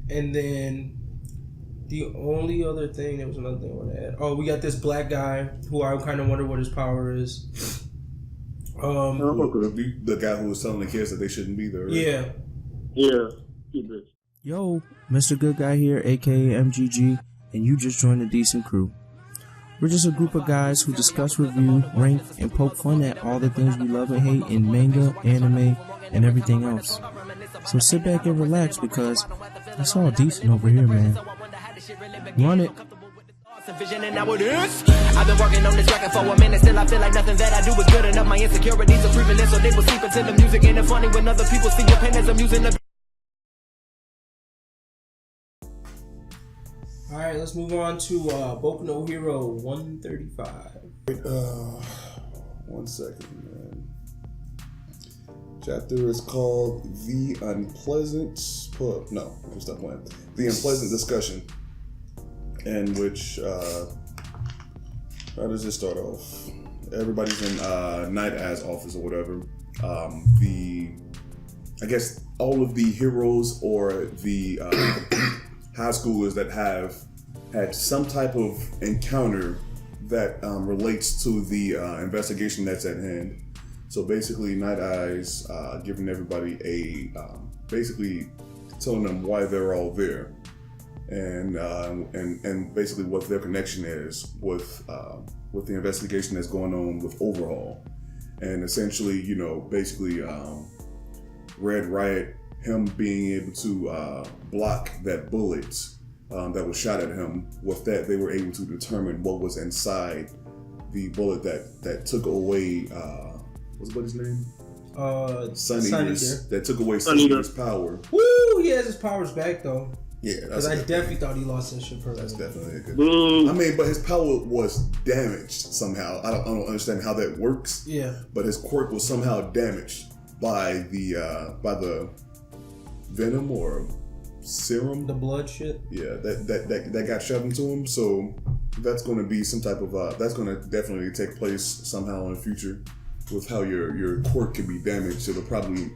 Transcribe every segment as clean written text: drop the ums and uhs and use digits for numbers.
And then the only other thing, there was another thing I want to add. Oh, we got this black guy who I kind of wonder what his power is. The guy who was telling the kids that they shouldn't be there. Right? Yeah. Yo, Mr. Good Guy here, aka MGG, and you just joined a decent crew. We're just a group of guys who discuss, review, rank, and poke fun at all the things we love and hate in manga, anime, and everything else. So sit back and relax because it's all decent over here, man. Run it. I've been working on this record for a minute, still I feel like nothing that I do is good enough. My insecurities are prevalent, so they will seep into the music. And it's funny when other people see your pen as I'm using the... Alright, let's move on to Boku No Hero 135. 1 second, man. Chapter is called The Unpleasant... No, stop playing. The Unpleasant Discussion. In which, how does this start off? Everybody's in Night Eye's office or whatever. I guess all of the heroes or the high schoolers that have had some type of encounter that relates to the investigation that's at hand. So basically, Night Eye's giving everybody basically telling them why they're all there. And basically what their connection is with the investigation that's going on with OverHaul, and essentially, basically Red Riot, him being able to block that bullet that was shot at him. With that, they were able to determine what was inside the bullet that took away what's his name? Sun Eater's, that took away Sun Eater's power. Woo! He has his powers back though. Yeah, because I definitely thought he lost that shit for. That's definitely a good. I mean, but his power was damaged somehow. I don't understand how that works. Yeah. But his quirk was somehow damaged by the venom or serum, the blood shit. Yeah, that got shoved into him. So that's going to be some type of that's going to definitely take place somehow in the future. With how your quirk can be damaged, it'll probably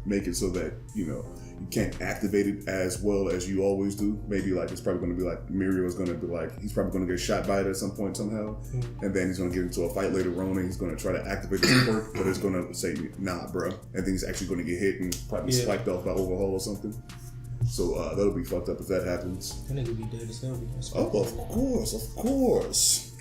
make it so that you can't activate it as well as you always do. Maybe like it's probably going to be like Mirio is going to be like he's probably going to get shot by it at some point somehow, and then he's going to get into a fight later on, and he's going to try to activate his quirk, but it's going to say nah, bro, and then he's actually going to get hit and probably swiped off by OverHaul or something. So that'll be fucked up if that happens. That nigga be dead as hell. Oh, of course.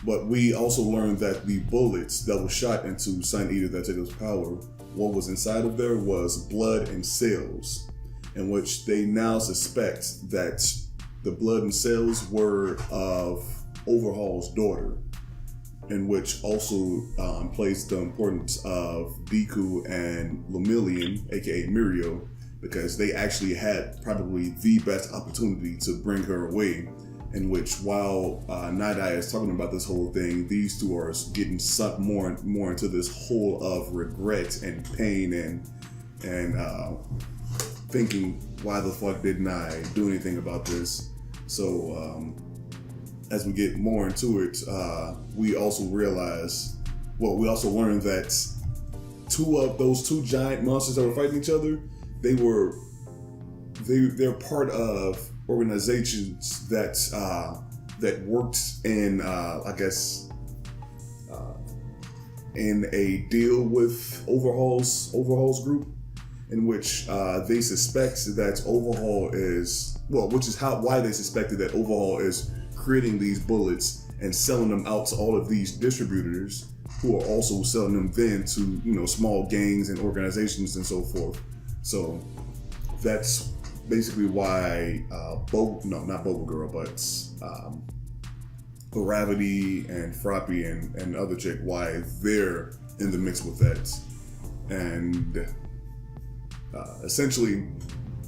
But we also learned that the bullets that were shot into Sun Eater that took his power, what was inside of there was blood and cells, in which they now suspect that the blood and cells were of OverHaul's daughter, in which also placed the importance of Deku and Lemillion, aka Mirio, because they actually had probably the best opportunity to bring her away. In which, while Night Eye is talking about this whole thing, these two are getting sucked more and more into this hole of regret and pain and thinking, why the fuck didn't I do anything about this? So as we get more into it, we also also learned that those two giant monsters that were fighting each other, they're part of organizations that worked in in a deal with OverHaul's group, in which they suspect that OverHaul is why they suspected that OverHaul is creating these bullets and selling them out to all of these distributors who are also selling them then to small gangs and organizations and so forth. So that's basically why not Boba Girl, but Gravity and Froppy and other chick, why they're in the mix with that. And essentially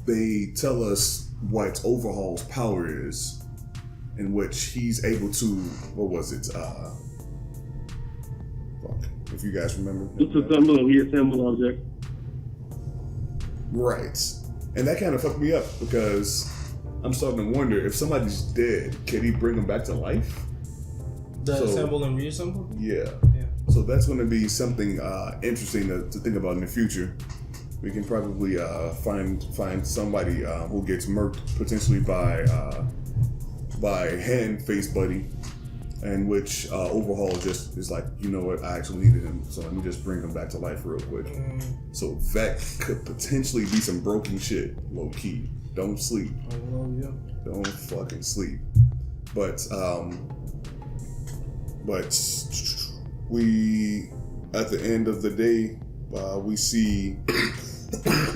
they tell us what OverHaul's power is, in which he's able to, if you guys remember. It's a symbol, he assembled object. Right. And that kind of fucked me up because I'm starting to wonder if somebody's dead, can he bring them back to life? Assemble and reassemble? Yeah. So that's going to be something interesting to think about in the future. We can probably find somebody who gets murked potentially by Hand Face Buddy, and which OverHaul just is like, you know what, I actually needed him, so let me just bring him back to life real quick. So that could potentially be some broken shit, low key. Don't sleep. Oh yeah. Don't fucking sleep. But we, at the end of the day, we see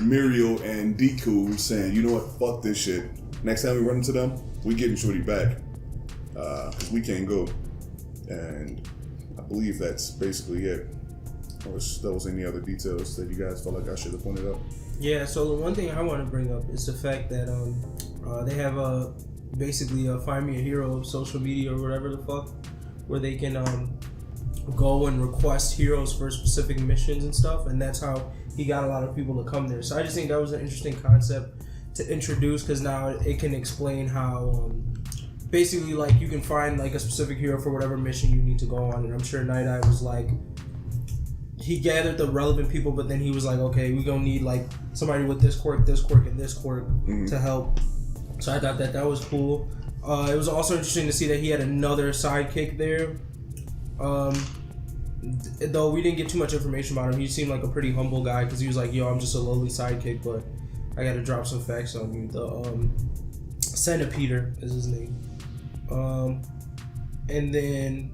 Muriel and Deku saying, you know what, fuck this shit. Next time we run into them, we getting Shorty back. Because we can't go. And I believe that's basically it. Unless there was any other details that you guys felt like I should have pointed out. Yeah, so the one thing I want to bring up is the fact that they have basically Find Me a Hero social media or whatever the fuck, where they can go and request heroes for specific missions and stuff, and that's how he got a lot of people to come there. So I just think that was an interesting concept to introduce, because now it can explain how basically like you can find like a specific hero for whatever mission you need to go on. And I'm sure Night Eye was like, he gathered the relevant people, but then he was like, okay, we gonna need like somebody with this quirk, and this quirk to help. So I thought that was cool. It was also interesting to see that he had another sidekick there. Though we didn't get too much information about him, he seemed like a pretty humble guy, because he was like, yo, I'm just a lowly sidekick, but I gotta drop some facts on you. The Centipeter is his name. And then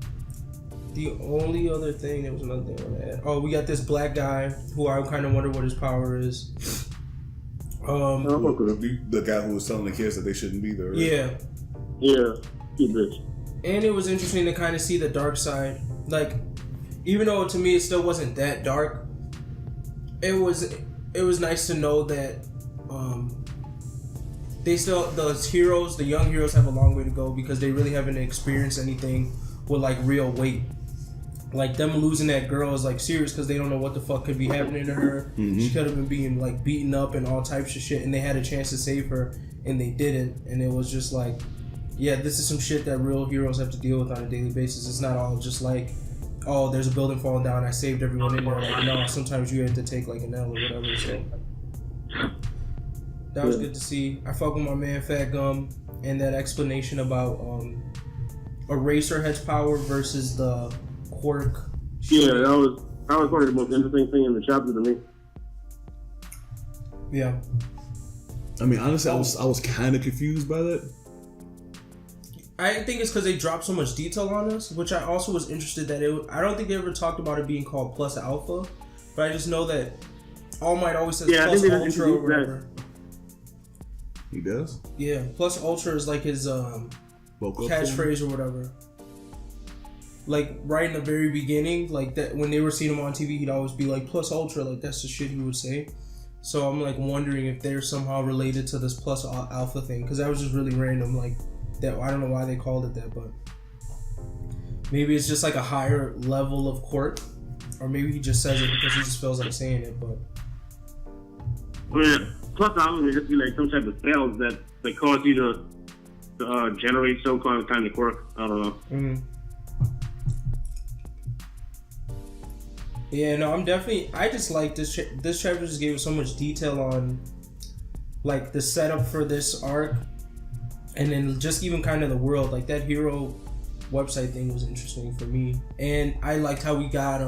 the only other thing, there was another thing I want to add. Oh, we got this black guy who I kind of wonder what his power is. The guy who was telling the kids that they shouldn't be there. Right? Yeah, he bitch. And it was interesting to kind of see the dark side. Like, even though to me it still wasn't that dark, it was nice to know that the young heroes have a long way to go, because they really haven't experienced anything with like real weight. Like, them losing that girl is like serious, because they don't know what the fuck could be happening to her. She could have been being like beaten up and all types of shit, and they had a chance to save her and they didn't. And it was just like, yeah, this is some shit that real heroes have to deal with on a daily basis. It's not all just like, oh, there's a building falling down, I saved everyone in there. Like, no, sometimes you have to take like an L or whatever. So that was good to see. I fuck with my man Fat Gum and that explanation about Eraser Head's power versus the quirk. Yeah, that was one of the most interesting thing in the chapter to me. Yeah. I mean, honestly, I was kind of confused by that. I think it's because they dropped so much detail on us, which I also was interested that I don't think they ever talked about it being called Plus Alpha, but I just know that All Might always says Plus Ultra or whatever. He does? Yeah, Plus Ultra is like his catchphrase or whatever. Like, right in the very beginning, like that when they were seeing him on TV, he'd always be like, Plus Ultra, like that's the shit he would say. So I'm like wondering if they're somehow related to this Plus Alpha thing, because that was just really random. Like, that, I don't know why they called it that, but maybe it's just like a higher level of quirk, or maybe he just says it because he just feels like saying it. But yeah, Plus Alpha would just be like some type of spells that cause you to generate some kind of quirk. I don't know. Yeah, no, I just like this chapter just gave us so much detail on like the setup for this arc, and then just even kind of the world. Like, that hero website thing was interesting for me, and I liked how we got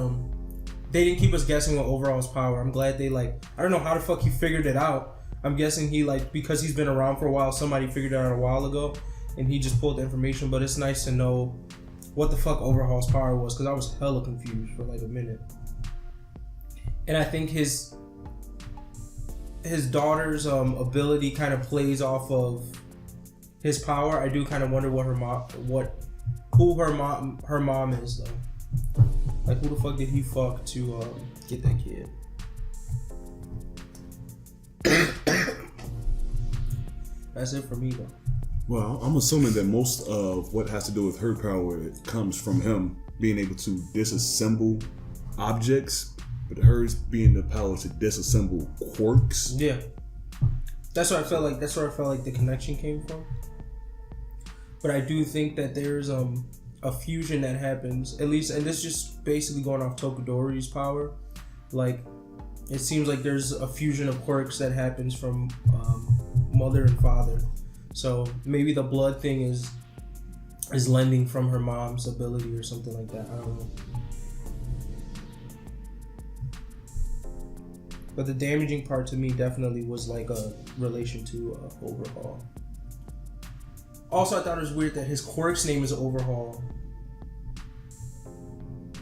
they didn't keep us guessing what OverHaul's power. I'm glad they, like, I don't know how the fuck he figured it out. I'm guessing he, like, because he's been around for a while, somebody figured it out a while ago and he just pulled the information. But it's nice to know what the fuck OverHaul's power was, because I was hella confused for like a minute. And I think his daughter's ability kind of plays off of his power. I do kind of wonder what her mom is though. Like, who the fuck did he fuck to get that kid? That's it for me though. Well, I'm assuming that most of what has to do with her power comes from him being able to disassemble objects. But hers being the power to disassemble quirks. Yeah, that's what I felt like. That's where I felt like the connection came from. But I do think that there's a fusion that happens, at least, and this is just basically going off Tokidori's power. Like, it seems like there's a fusion of quirks that happens from mother and father. So maybe the blood thing is lending from her mom's ability or something like that. I don't know. But the damaging part to me definitely was like a relation to OverHaul. Also, I thought it was weird that his quirk's name is OverHaul.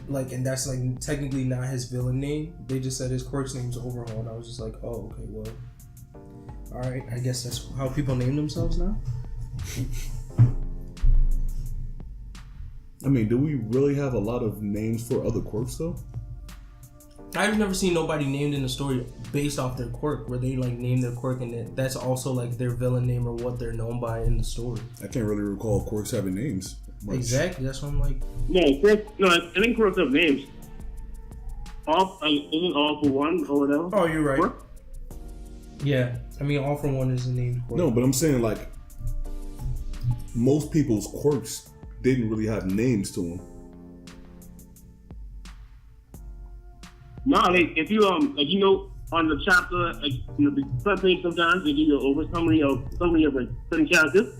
Like, and that's like technically not his villain name. They just said his quirk's name is OverHaul, and I was just like, oh, okay, well, all right. I guess that's how people name themselves now. I mean, do we really have a lot of names for other quirks though? I've never seen nobody named in the story based off their quirk, where they like name their quirk and that's also like their villain name or what they're known by in the story. I can't really recall quirks having names much. Exactly, that's what I'm like. No, I think quirks have names. Isn't all for one or whatever? Oh, you're right. Quirk? Yeah, I mean, all for one is the name quirk. No, but I'm saying like most people's quirks didn't really have names to them. No, like if you like you know on the chapter, like you know the front page sometimes they give you an over summary of like certain characters.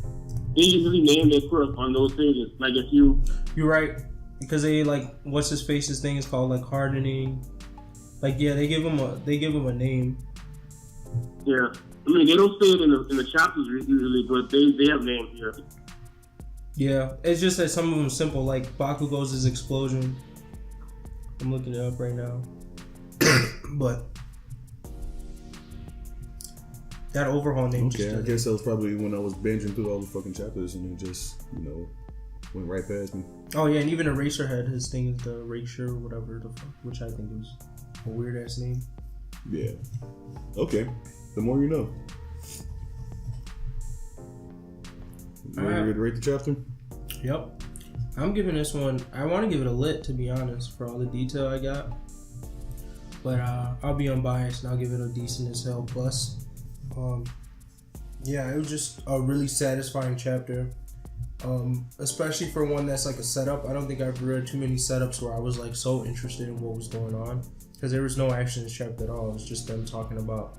They usually name their quirk on those pages. Like if you're right, because they like what's his face's thing is called like hardening. Like yeah, they give him a name. Yeah, I mean they don't say it in the chapters usually, but they have names here. Yeah, it's just that some of them simple, like Bakugo's explosion. I'm looking it up right now. But that OverHaul name. Okay, I guess that was probably when I was binging through all the fucking chapters and it just, went right past me. Oh yeah, and even Eraserhead, his thing is the Erasure or whatever the fuck, which I think is a weird ass name. Yeah. Okay. The more you know. You ready to rate the chapter? Yep. I'm giving this one, I want to give it a lit, to be honest, for all the detail I got. But I'll be unbiased and I'll give it a decent as hell plus. Yeah, it was just a really satisfying chapter. Especially for one that's like a setup. I don't think I've read too many setups where I was like so interested in what was going on. Because there was no action in this chapter at all. It was just them talking about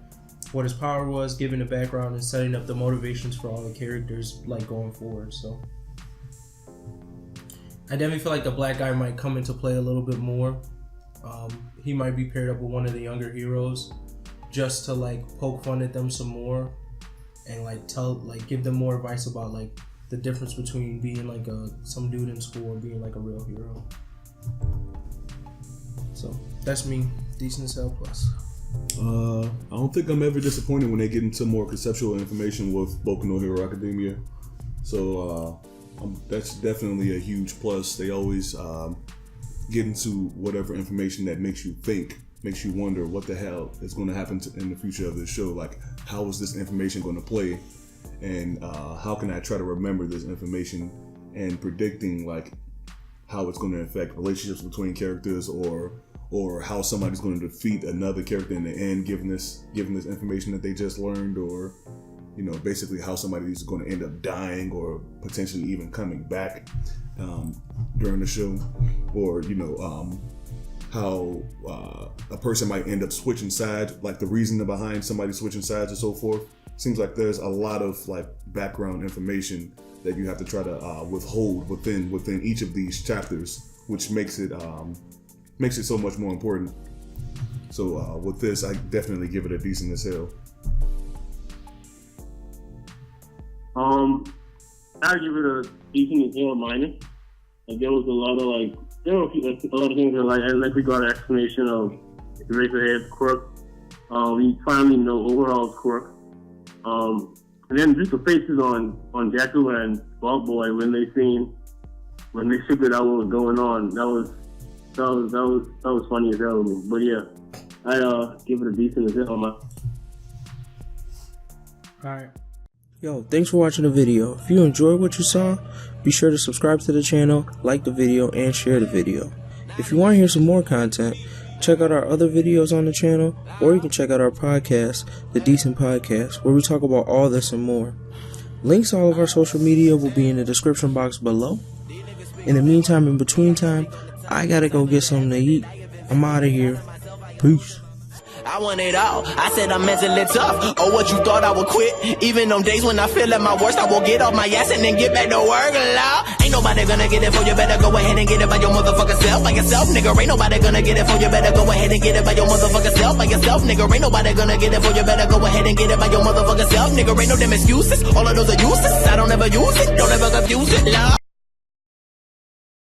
what his power was, giving the background and setting up the motivations for all the characters like going forward. So I definitely feel like the black guy might come into play a little bit more. He might be paired up with one of the younger heroes just to like poke fun at them some more and like give them more advice about like the difference between being like some dude in school and being like a real hero. So that's me, decent as hell plus. I don't think I'm ever disappointed when they get into more conceptual information with Boku No Hero Academia. So that's definitely a huge plus. They always get into whatever information that makes you think, makes you wonder what the hell is going to happen in the future of this show. Like, how is this information going to play? And how can I try to remember this information and predicting like how it's going to affect relationships between characters or how somebody's going to defeat another character in the end, given this information that they just learned, or basically how somebody's going to end up dying or potentially even coming back during the show, or how a person might end up switching sides, like the reason behind somebody switching sides and so forth. Seems like there's a lot of like background information that you have to try to withhold within each of these chapters, which makes it so much more important. So with this, I definitely give it a decent as hell. I'd give it a decent as hell minus. Like there was a lot of a lot of things that we got an explanation of Eraserhead's quirk. We finally know OverHaul's quirk. And then just the faces on Jackal and Bald Boy when they figured out what was going on. That was funny as hell to me. But yeah, I give it a decent as hell. Alright. Yo, thanks for watching the video. If you enjoyed what you saw, be sure to subscribe to the channel, like the video, and share the video. If you want to hear some more content, check out our other videos on the channel, or you can check out our podcast, The Decent Podcast, where we talk about all this and more. Links to all of our social media will be in the description box below. In the meantime, in between time, I gotta go get something to eat. I'm out of here. Peace. I want it all. I said I'm mentally tough. Oh, what you thought I would quit? Even on days when I feel at my worst, I will get off my ass and then get back to work. Law. Ain't nobody gonna get it for you. Better go ahead and get it by your motherfucking self. By yourself, nigga. Ain't nobody gonna get it for you. Better go ahead and get it by your motherfucking self. By yourself, nigga. Ain't nobody gonna get it for you. Better go ahead and get it by your motherfucking self, nigga. Ain't no damn excuses. All of those are useless. I don't ever use it. Don't ever confuse it. Law.